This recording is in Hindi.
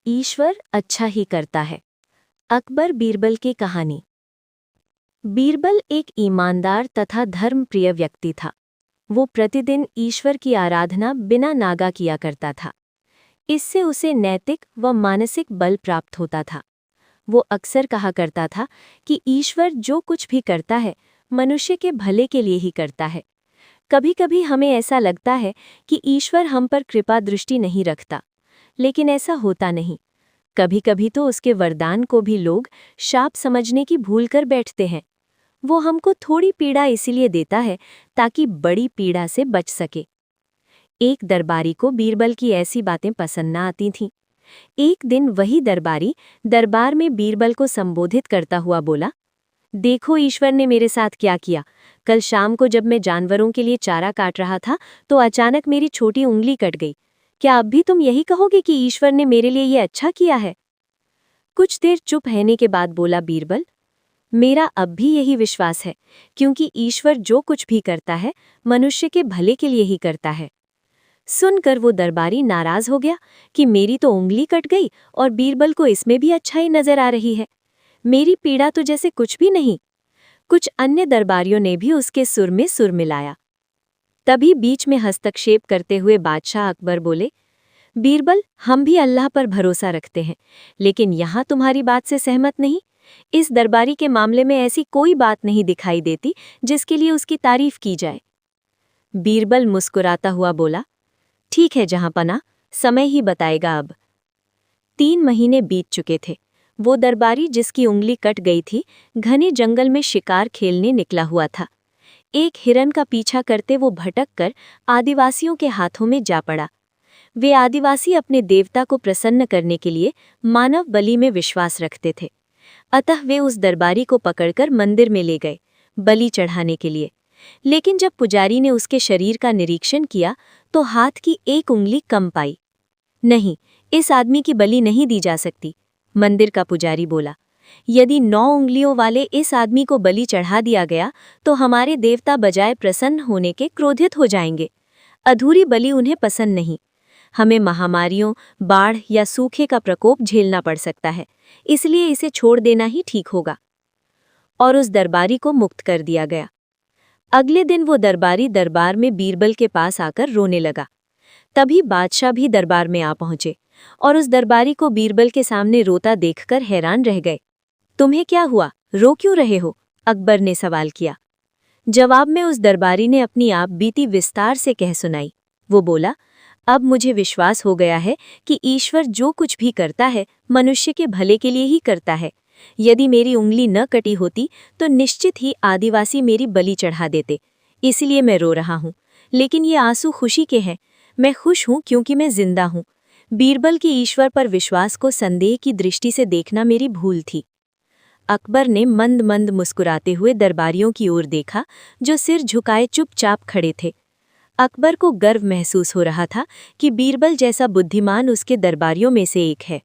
ईश्वर अच्छा ही करता है। अकबर बीरबल की कहानी। बीरबल एक ईमानदार तथा धर्मप्रिय व्यक्ति था। वो प्रतिदिन ईश्वर की आराधना बिना नागा किया करता था। इससे उसे नैतिक व मानसिक बल प्राप्त होता था। वो अक्सर कहा करता था कि ईश्वर जो कुछ भी करता है मनुष्य के भले के लिए ही करता है। कभी कभी हमें ऐसा लगता है कि ईश्वर हम पर कृपा दृष्टि नहीं रखता, लेकिन ऐसा होता नहीं। कभी कभी तो उसके वरदान को भी लोग शाप समझने की भूल कर बैठते हैं। वो हमको थोड़ी पीड़ा इसीलिए देता है ताकि बड़ी पीड़ा से बच सके। एक दरबारी को बीरबल की ऐसी बातें पसंद न आती थीं। एक दिन वही दरबारी दरबार में बीरबल को संबोधित करता हुआ बोला, देखो ईश्वर ने मेरे साथ क्या किया। कल शाम को जब मैं जानवरों के लिए चारा काट रहा था तो अचानक मेरी छोटी उंगली कट गई। क्या अब भी तुम यही कहोगे कि ईश्वर ने मेरे लिए ये अच्छा किया है? कुछ देर चुप रहने के बाद बोला बीरबल, मेरा अब भी यही विश्वास है, क्योंकि ईश्वर जो कुछ भी करता है मनुष्य के भले के लिए ही करता है। सुनकर वो दरबारी नाराज हो गया कि मेरी तो उंगली कट गई और बीरबल को इसमें भी अच्छाई नजर आ रही है। मेरी पीड़ा तो जैसे कुछ भी नहीं। कुछ अन्य दरबारियों ने भी उसके सुर में सुर मिलाया। तभी बीच में हस्तक्षेप करते हुए बादशाह अकबर बोले, बीरबल, हम भी अल्लाह पर भरोसा रखते हैं, लेकिन यहाँ तुम्हारी बात से सहमत नहीं। इस दरबारी के मामले में ऐसी कोई बात नहीं दिखाई देती जिसके लिए उसकी तारीफ की जाए। बीरबल मुस्कुराता हुआ बोला, ठीक है जहाँपनाह, समय ही बताएगा अब। 3 महीने बीत चुके थे। वो दरबारी जिसकी उंगली कट गई थी घने जंगल में शिकार खेलने निकला हुआ था। एक हिरन का पीछा करते वो भटक कर आदिवासियों के हाथों में जा पड़ा। वे आदिवासी अपने देवता को प्रसन्न करने के लिए मानव बलि में विश्वास रखते थे। अतः वे उस दरबारी को पकड़कर मंदिर में ले गए बलि चढ़ाने के लिए। लेकिन जब पुजारी ने उसके शरीर का निरीक्षण किया तो हाथ की एक उंगली कम पाई। नहीं, इस आदमी की बलि नहीं दी जा सकती, मंदिर का पुजारी बोला। यदि 9 उंगलियों वाले इस आदमी को बलि चढ़ा दिया गया तो हमारे देवता बजाय प्रसन्न होने के क्रोधित हो जाएंगे। अधूरी बलि उन्हें पसंद नहीं। हमें महामारियों, बाढ़ या सूखे का प्रकोप झेलना पड़ सकता है, इसलिए इसे छोड़ देना ही ठीक होगा। और उस दरबारी को मुक्त कर दिया गया। अगले दिन वो दरबारी दरबार में बीरबल के पास आकर रोने लगा। तभी बादशाह भी दरबार में आ पहुंचे और उस दरबारी को बीरबल के सामने रोता देखकर हैरान रह गए। तुम्हें क्या हुआ, रो क्यों रहे हो? अकबर ने सवाल किया। जवाब में उस दरबारी ने अपनी आप बीती विस्तार से कह सुनाई। वो बोला, अब मुझे विश्वास हो गया है कि ईश्वर जो कुछ भी करता है मनुष्य के भले के लिए ही करता है। यदि मेरी उंगली न कटी होती तो निश्चित ही आदिवासी मेरी बलि चढ़ा देते। इसलिए मैं रो रहा हूँ, लेकिन ये आंसू खुशी के हैं। मैं खुश हूँ क्योंकि मैं जिंदा हूँ। बीरबल की ईश्वर पर विश्वास को संदेह की दृष्टि से देखना मेरी भूल थी। अकबर ने मंद मंद मुस्कुराते हुए दरबारियों की ओर देखा जो सिर झुकाए चुपचाप खड़े थे। अकबर को गर्व महसूस हो रहा था कि बीरबल जैसा बुद्धिमान उसके दरबारियों में से एक है।